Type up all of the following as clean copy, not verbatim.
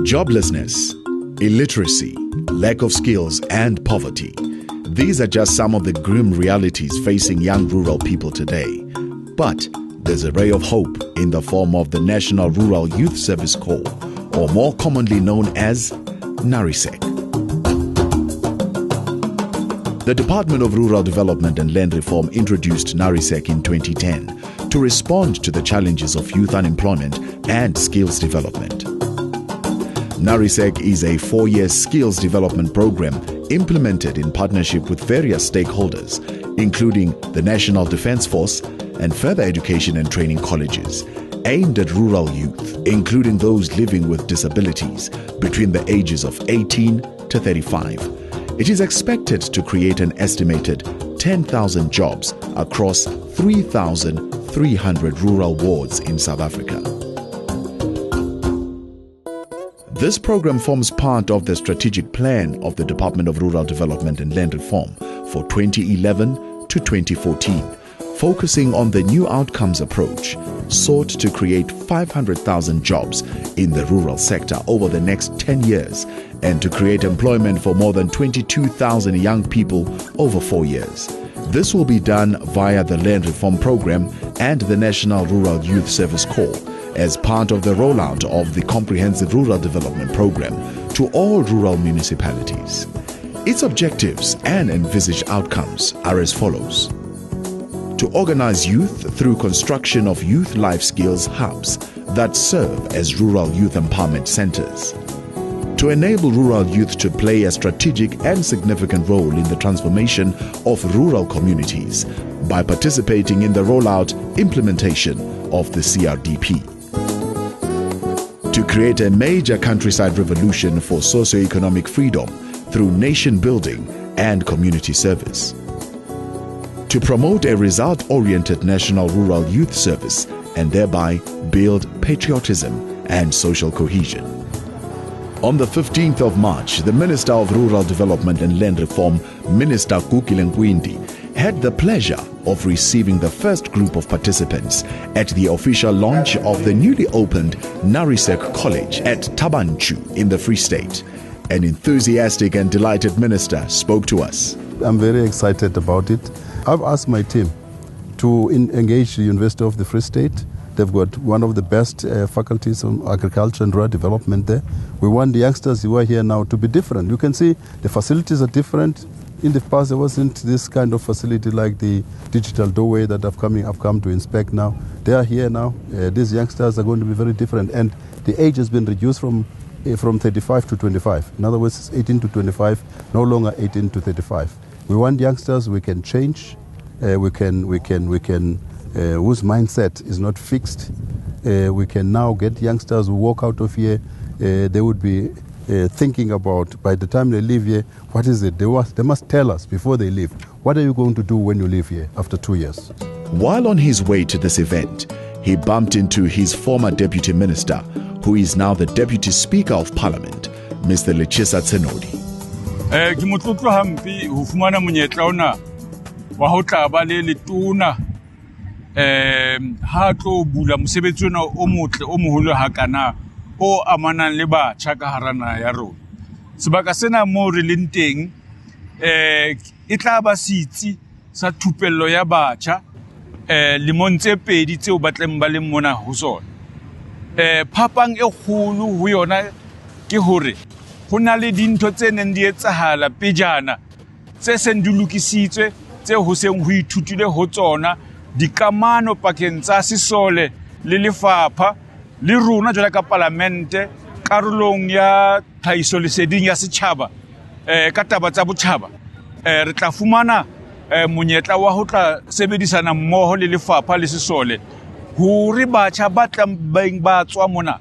Joblessness, illiteracy, lack of skills, and poverty. These are just some of the grim realities facing young rural people today. But there's a ray of hope in the form of the National Rural Youth Service Corps, or more commonly known as NARYSEC. The Department of Rural Development and Land Reform introduced NARYSEC in 2010 to respond to the challenges of youth unemployment and skills development. NARYSEC is a 4-year skills development program implemented in partnership with various stakeholders, including the National Defence Force and further education and training colleges, aimed at rural youth, including those living with disabilities between the ages of 18 to 35. It is expected to create an estimated 10,000 jobs across 3,300 rural wards in South Africa. This program forms part of the strategic plan of the Department of Rural Development and Land Reform for 2011 to 2014, focusing on the new outcomes approach, sought to create 500,000 jobs in the rural sector over the next 10 years and to create employment for more than 22,000 young people over 4 years. This will be done via the Land Reform Program and the National Rural Youth Service Corps as part of the rollout of the Comprehensive Rural Development Program to all rural municipalities. Its objectives and envisaged outcomes are as follows: to organize youth through construction of youth life skills hubs that serve as rural youth empowerment centers, to enable rural youth to play a strategic and significant role in the transformation of rural communities by participating in the rollout implementation of the CRDP, to create a major countryside revolution for socio-economic freedom through nation building and community service, to promote a result-oriented national rural youth service and thereby build patriotism and social cohesion. On the 15th of March, the Minister of Rural Development and Land Reform, Minister Kukile Nkwindi, had the pleasure of receiving the first group of participants at the official launch of the newly opened NARYSEC College at Tabanchu in the Free State. An enthusiastic and delighted minister spoke to us. I'm very excited about it. I've asked my team to engage the University of the Free State. They've got one of the best faculties on agriculture and rural development there. We want the youngsters who are here now to be different. You can see the facilities are different. In the past, there wasn't this kind of facility like the digital doorway that I've come to inspect now. They are here now. These youngsters are going to be very different. And the age has been reduced from 35 to 25. In other words, it's 18 to 25, no longer 18 to 35. We want youngsters we can change, whose mindset is not fixed. We can now get youngsters who walk out of here, they would be thinking about, by the time they leave here, what is it? They must tell us before they leave. What are you going to do when you leave here after 2 years? While on his way to this event, he bumped into his former deputy minister, who is now the deputy speaker of parliament, Mr. Lechisa Tsenodi. Ke motlotlo hampe ho fumana monyetla ona wa ho tla ba le letona ha tlo bula mosebetsi ona o motle o moholo hakana o amanang le batjha ka hara naha ya rona. Sebaka sena mo re leng teng e tla ba sitsi sa thupello ya batjha lemong tse pedi tseo batleng ba leng mona ho sona. Phapang e kgolo ho yona ke hore ho na le dintho tse neng di etsahala pejana tse seng di lokisitswe tse ho seng ho ithutile ho tsona dikamano pakeng tsa sesole le lefapha le rona jwale ka parlamente karolong ya tlhahiso leseding ya setjhaba ka taba tsa botjhaba re tla fumana monyetla wa ho tla sebedisana mmoho le lefapha le sesole hore batjha ba tlang ba tswa mona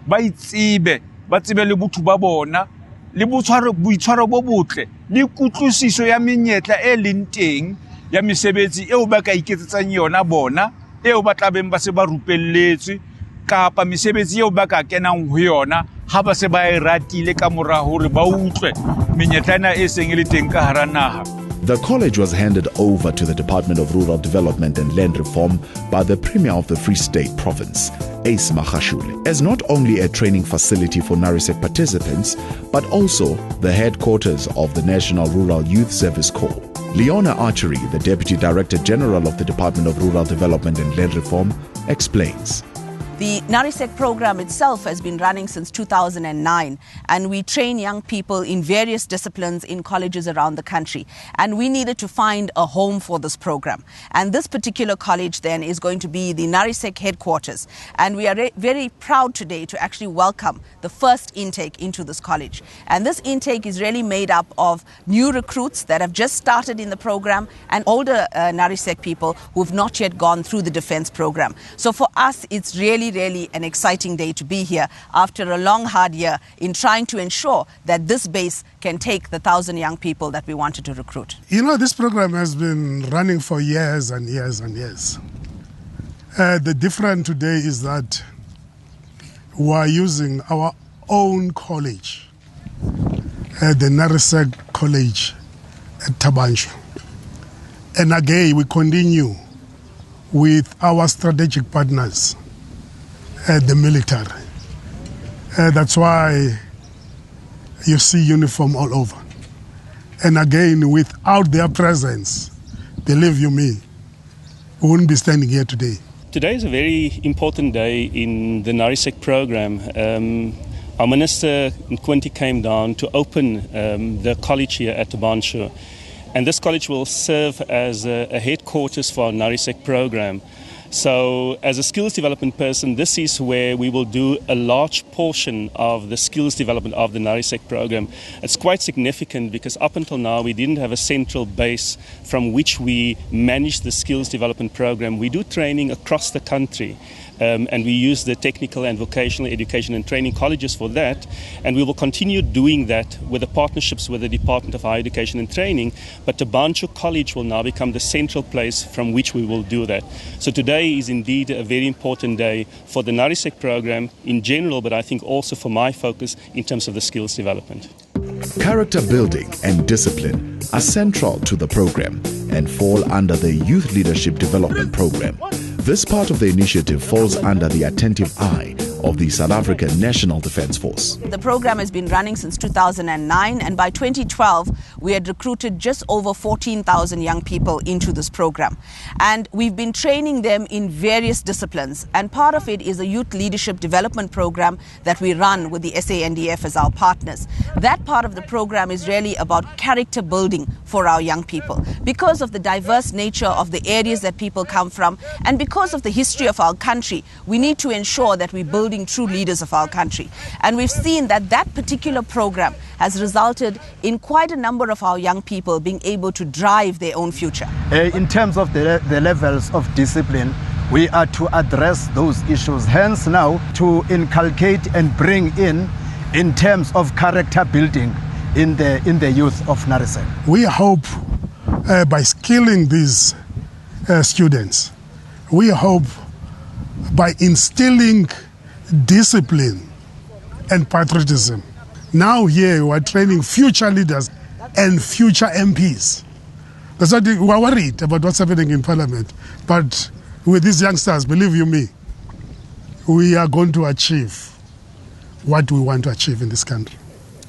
ba itsebe ba tsebe le botho ba bona le boitshwaro bo botle le kutlwisiso ya menyetla e leng teng ya mesebetsi eo ba ka iketsetsang yona bona eo ba tla beng ba se ba rupelletswe kapa mesebetsi eo ba ka kenang ho yona ha ba se ba e ratile ka mora hore ba utlwe menyetlana e seng e le teng ka hara naha. The college was handed over to the Department of Rural Development and Land Reform by the Premier of the Free State Province, Ace Magashule, as not only a training facility for NARYSEC participants, but also the headquarters of the National Rural Youth Service Corps. Leona Archery, the Deputy Director General of the Department of Rural Development and Land Reform, explains. The NARYSEC program itself has been running since 2009, and we train young people in various disciplines in colleges around the country. And we needed to find a home for this program. And this particular college then is going to be the NARYSEC headquarters. And we are very proud today to actually welcome the first intake into this college. And this intake is really made up of new recruits that have just started in the program and older NARYSEC people who have not yet gone through the defense program. So for us, it's really an exciting day to be here after a long, hard year in trying to ensure that this base can take the 1,000 young people that we wanted to recruit. You know, this program has been running for years and years and years. The difference today is that we are using our own college, the NARYSEC College at Tabanshu. And again, we continue with our strategic partners, the military. That's why you see uniform all over. And again, without their presence, believe you me, we wouldn't be standing here today. Today is a very important day in the NARYSEC program. Our Minister Nkwinti came down to open the college here at Tabanshu. And this college will serve as a headquarters for our NARYSEC program. So as a skills development person, this is where we will do a large portion of the skills development of the NARYSEC program. It's quite significant because up until now we didn't have a central base from which we manage the skills development program. We do training across the country. And we use the technical and vocational education and training colleges for that, and we will continue doing that with the partnerships with the Department of Higher Education and Training, but Tabanshu College will now become the central place from which we will do that. So today is indeed a very important day for the NARYSEC program in general, but I think also for my focus in terms of the skills development. Character building and discipline are central to the program and fall under the Youth Leadership Development Program. This part of the initiative falls under the attentive eye of the South African National Defence Force. The program has been running since 2009, and by 2012 we had recruited just over 14,000 young people into this program. And we've been training them in various disciplines, and part of it is a Youth Leadership Development Program that we run with the SANDF as our partners. That part of the program is really about character building for our young people. Because of the diverse nature of the areas that people come from, and because of the history of our country, we need to ensure that we build true leaders of our country. And we've seen that that particular program has resulted in quite a number of our young people being able to drive their own future. In terms of the levels of discipline, we are to address those issues. Hence now to inculcate and bring in terms of character building in the youth of NARYSEC. We hope by skilling these students, we hope by instilling discipline and patriotism. Now here we are training future leaders and future MPs. That's why we are worried about what's happening in Parliament. But with these youngsters, believe you me, we are going to achieve what we want to achieve in this country.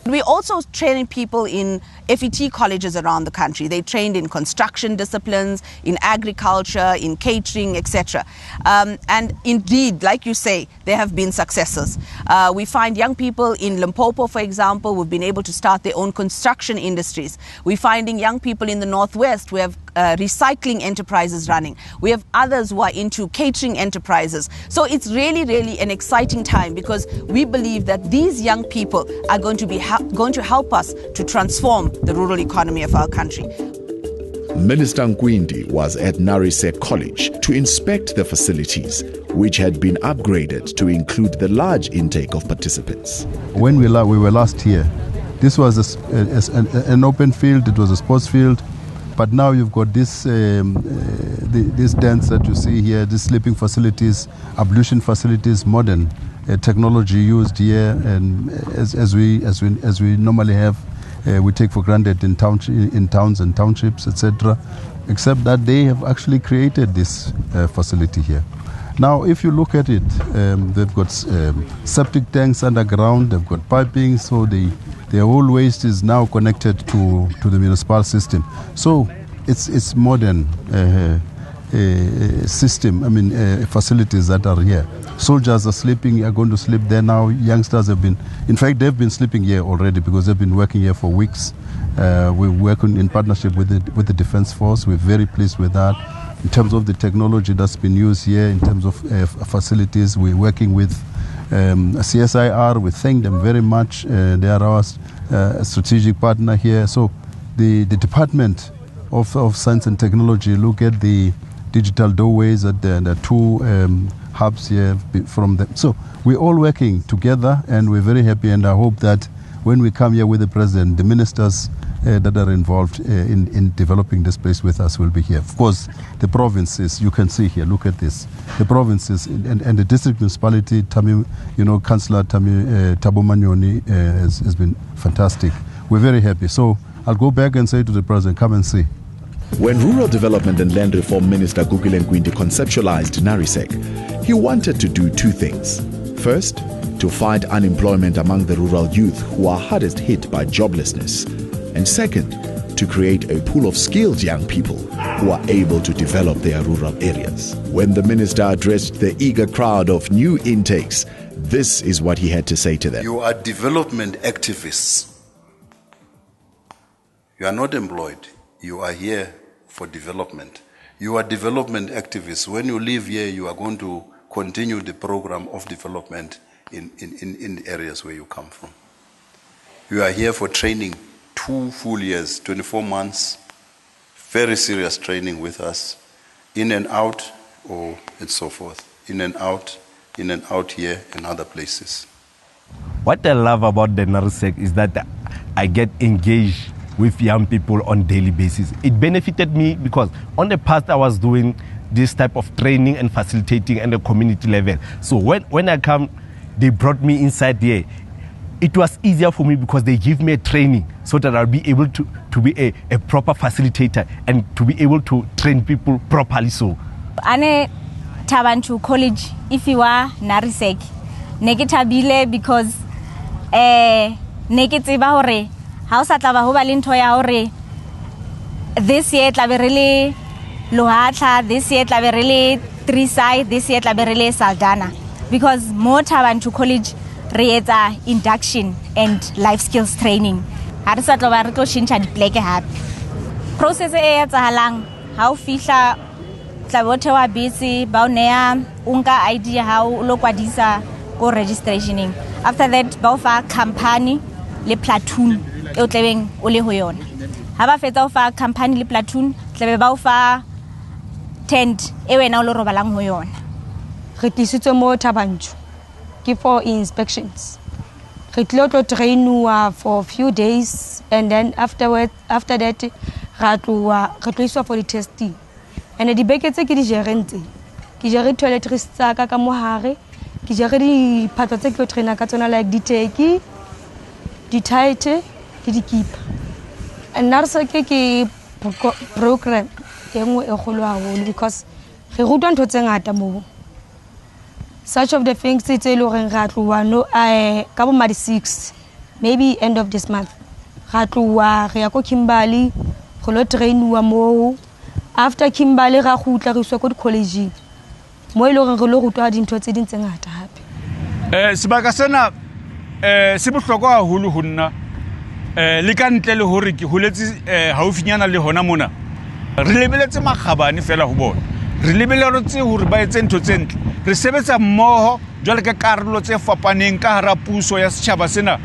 We're also training people in FET colleges around the country. They trained in construction disciplines, in agriculture, in catering, etc. And indeed, like you say, there have been successes. We find young people in Limpopo, for example, who've been able to start their own construction industries. We're finding young people in the Northwest who have recycling enterprises running. We have others who are into catering enterprises. So it's really an exciting time because we believe that these young people are going to help us to transform the rural economy of our country. Minister Nkwinti was at NARYSEC College to inspect the facilities, which had been upgraded to include the large intake of participants. When we were last here, this was an open field, it was a sports field, but now you've got this dance that you see here, these sleeping facilities, ablution facilities, modern technology used here, and as we normally have we take for granted in towns and townships, etc., except that they have actually created this facility here. Now, if you look at it, they've got septic tanks underground, they've got piping, so their whole waste is now connected to the municipal system. So it's modern system, facilities that are here. Soldiers are sleeping, are going to sleep there now. Youngsters they've been sleeping here already because they've been working here for weeks. We're working in partnership with the Defense Force. We're very pleased with that. In terms of the technology that's been used here, in terms of facilities, we're working with CSIR. We thank them very much. They are our strategic partner here. So the Department of Science and Technology look at the digital doorways at the two hubs here from them. So we're all working together and we're very happy, and I hope that when we come here with the President, the ministers that are involved in developing this place with us will be here. Of course, the provinces, you can see here, look at this. The provinces and the district municipality, Councillor Thabo Manyoni has been fantastic. We're very happy. So I'll go back and say to the President, come and see. When Rural Development and Land Reform Minister Gugulen Gwindi conceptualized NARYSEC, he wanted to do two things. First, to fight unemployment among the rural youth who are hardest hit by joblessness. And second, to create a pool of skilled young people who are able to develop their rural areas. When the minister addressed the eager crowd of new intakes, this is what he had to say to them. You are development activists. You are not employed. You are here for development. You are development activists. When you live here, you are going to continue the program of development in the areas where you come from. You are here for training 2 full years, 24 months, very serious training with us, in and out, and so forth. In and out here and other places. What I love about the NARYSEC is that I get engaged with young people on a daily basis. It benefited me because on the past I was doing this type of training and facilitating at the community level. So when I come, they brought me inside here. It was easier for me because they give me a training so that I'll be able to be a proper facilitator and to be able to train people properly. So Ane Tabanchu College, if you are NARYSEC, negetabile because negetiba hore house atlaba ho ba le ntho ya hore this year tlabe really Lohatla, this year tlabe really three side, this year tlabe really Saldana, because more Tabanchu College re-etsa induction and life skills training. Ha re sa tloba re tlo shintsha dipleke hape. Process e etsahalang ha o fihla tlabe o thewa busy ba o neya unka ID ha o lo kwadisa go registrationing. After that ba o fa company le platoon e o tlebeng o le ho yona. Ha ba fetsa o fa company le platoon tlebe ba o fa tent e wena o lo robalang ho yona. Re tlisitswe mo Tabanchu for inspections. We train for a few days, and then after that, we for the testing. And the buckets are gerente. Ki gere toiletries tsaka ka mo hare, ki gere di phato tse ke trainer ka tsona like di teki, di tight, ke di keep. And NARYSEC ke program e nngwe e kgolo haholo because re rutwa ntho tse ngata mo. Such of the things it's no couple madi 6, maybe end of this month. Riako Kimbali, Holo train mo. After Kimbali Rahutla Rusako College. Moilo Rolo to add into it in Sangata happy. Sibakasena Sibutoka Huluhuna Likan tell Horiki, who lets Haufiana Lehonamuna. Relabelets Mahabani fella who bought. Relabelotsi who buys into cent. Recebes a moho, Jolka Carlo Fapanin, Kahara Puso, as Chabasena,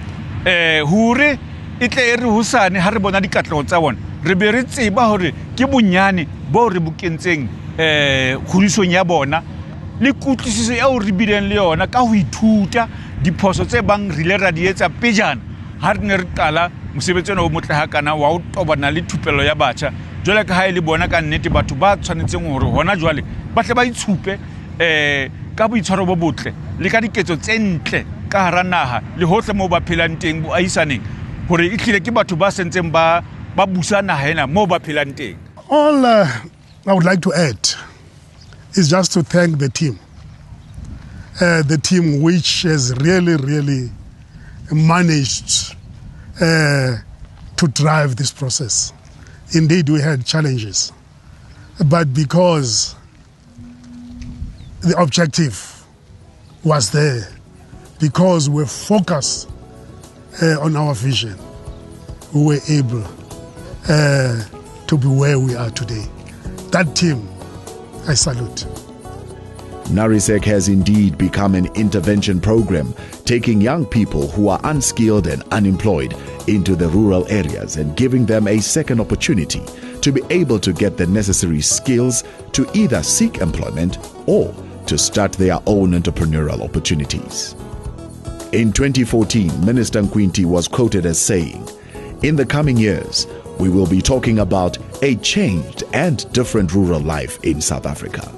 Hure, Itle Husani, Harbonadi Catlotzawan, Riberitzi Bahori, Kibunyani, Boribukinsing, Huriso Yabona, Likutis, El Ribian Leona, Kawi Tuta, Deposits Bang Rille Radiates Pijan, Hardner Tala, Musibetano Mutahakana, Wout Obanali Tupelo Yabacha, Jolaka Haili Bonaka and Netiba to Bats and it's Hona Jolly, but about Supe. Kabu itshwaro botle le ka diketso tse ntle ka hara naha le hohle mo ba phelang teng bo aisane hore ehlile ke batho ba sentseng ba busa naha ena mo ba phelang teng. All I would like to add is just to thank the team which has really managed to drive this process. Indeed, we had challenges, but because the objective was there, because we're focused on our vision, we were able to be where we are today. That team, I salute. NARYSEC has indeed become an intervention program, taking young people who are unskilled and unemployed into the rural areas and giving them a second opportunity to be able to get the necessary skills to either seek employment or to start their own entrepreneurial opportunities. In 2014, Minister Nkwinti was quoted as saying, "In the coming years, we will be talking about a changed and different rural life in South Africa."